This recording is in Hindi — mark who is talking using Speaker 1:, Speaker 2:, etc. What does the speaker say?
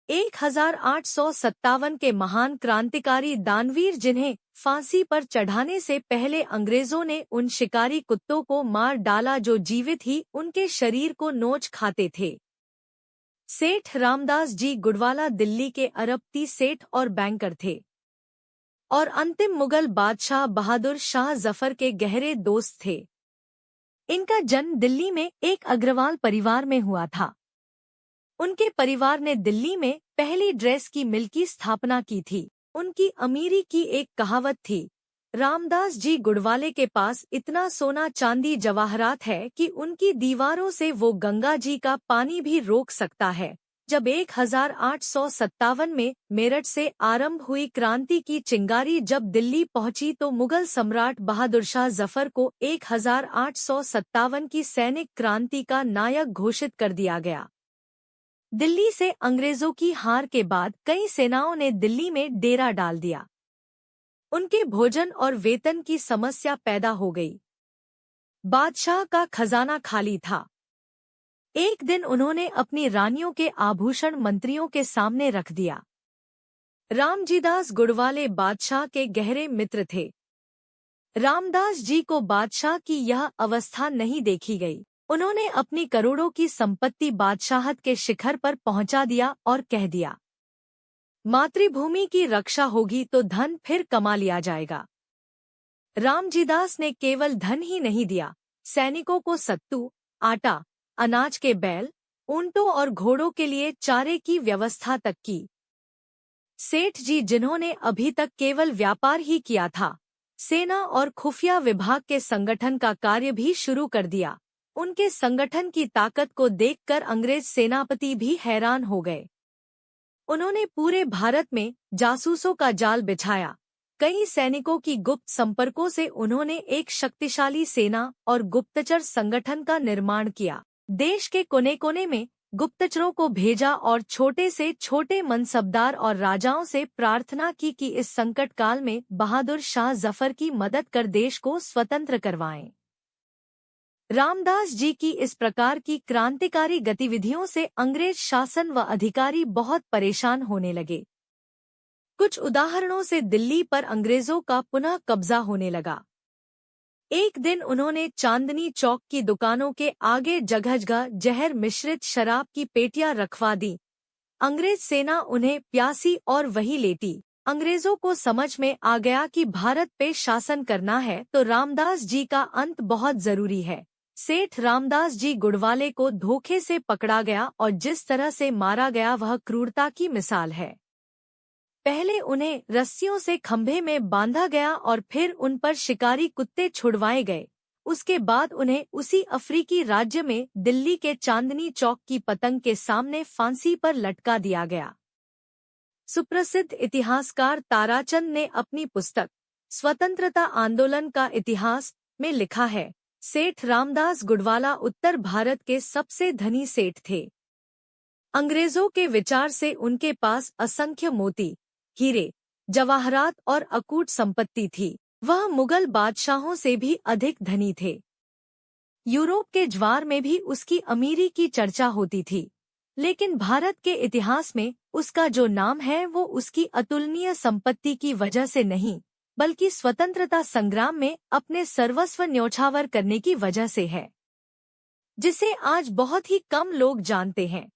Speaker 1: 1857 के महान क्रांतिकारी दानवीर जिन्हें फांसी पर चढ़ाने से पहले अंग्रेजों ने उन शिकारी कुत्तों को मार डाला जो जीवित ही उनके शरीर को नोच खाते थे। सेठ रामदास जी गुडवाला दिल्ली के अरबपति सेठ और बैंकर थे और अंतिम मुगल बादशाह बहादुर शाह जफर के गहरे दोस्त थे। इनका जन्म दिल्ली में एक अग्रवाल परिवार में हुआ था। उनके परिवार ने दिल्ली में पहली ड्रेस की मिल की स्थापना की थी। उनकी अमीरी की एक कहावत थी, रामदास जी गुडवाले के पास इतना सोना चांदी जवाहरात है कि उनकी दीवारों से वो गंगा जी का पानी भी रोक सकता है। जब 1857 में मेरठ से आरंभ हुई क्रांति की चिंगारी जब दिल्ली पहुंची तो मुगल सम्राट बहादुर शाह जफर को 1857 की सैनिक क्रांति का नायक घोषित कर दिया गया। दिल्ली से अंग्रेजों की हार के बाद कई सेनाओं ने दिल्ली में डेरा डाल दिया। उनके भोजन और वेतन की समस्या पैदा हो गई। बादशाह का खजाना खाली था। एक दिन उन्होंने अपनी रानियों के आभूषण मंत्रियों के सामने रख दिया। रामजीदास गुडवाले बादशाह के गहरे मित्र थे। रामदास जी को बादशाह की यह अवस्था नहीं देखी गई। उन्होंने अपनी करोड़ों की संपत्ति बादशाहत के शिखर पर पहुंचा दिया और कह दिया, मातृभूमि की रक्षा होगी तो धन फिर कमा लिया जाएगा। रामजीदास ने केवल धन ही नहीं दिया, सैनिकों को सत्तू, आटा, अनाज के बैल, ऊंटों और घोड़ों के लिए चारे की व्यवस्था तक की। सेठ जी जिन्होंने अभी तक केवल व्यापार ही किया था, सेना और खुफिया विभाग के संगठन का कार्य भी शुरू कर दिया। उनके संगठन की ताकत को देखकर अंग्रेज सेनापति भी हैरान हो गए। उन्होंने पूरे भारत में जासूसों का जाल बिछाया। कई सैनिकों की गुप्त संपर्कों से उन्होंने एक शक्तिशाली सेना और गुप्तचर संगठन का निर्माण किया। देश के कोने कोने में गुप्तचरों को भेजा और छोटे से छोटे मनसबदार और राजाओं से प्रार्थना की कि इस संकट काल में बहादुर शाह जफर की मदद कर देश को स्वतंत्र करवाएं। रामदास जी की इस प्रकार की क्रांतिकारी गतिविधियों से अंग्रेज शासन व अधिकारी बहुत परेशान होने लगे। कुछ उदाहरणों से दिल्ली पर अंग्रेजों का पुनः कब्जा होने लगा। एक दिन उन्होंने चांदनी चौक की दुकानों के आगे जगह जहर मिश्रित शराब की पेटियां रखवा दी। अंग्रेज सेना उन्हें प्यासी और वही लेटी। अंग्रेजों को समझ में आ गया कि भारत पे शासन करना है तो रामदास जी का अंत बहुत जरूरी है। सेठ रामदास जी गुडवाले को धोखे से पकड़ा गया और जिस तरह से मारा गया वह क्रूरता की मिसाल है। पहले उन्हें रस्सियों से खंभे में बांधा गया और फिर उन पर शिकारी कुत्ते छुड़वाए गए। उसके बाद उन्हें उसी अफ्रीकी राज्य में दिल्ली के चांदनी चौक की पतंग के सामने फांसी पर लटका दिया गया। सुप्रसिद्ध इतिहासकार ताराचंद ने अपनी पुस्तक स्वतंत्रता आंदोलन का इतिहास में लिखा है, सेठ रामदास गुडवाला उत्तर भारत के सबसे धनी सेठ थे। अंग्रेजों के विचार से उनके पास असंख्य मोती, हीरे, जवाहरात और अकूट संपत्ति थी। वह मुगल बादशाहों से भी अधिक धनी थे। यूरोप के ज्वार में भी उसकी अमीरी की चर्चा होती थी, लेकिन भारत के इतिहास में उसका जो नाम है वो उसकी अतुलनीय संपत्ति की वजह से नहीं, बल्कि स्वतंत्रता संग्राम में अपने सर्वस्व न्योछावर करने की वजह से है, जिसे आज बहुत ही कम लोग जानते हैं।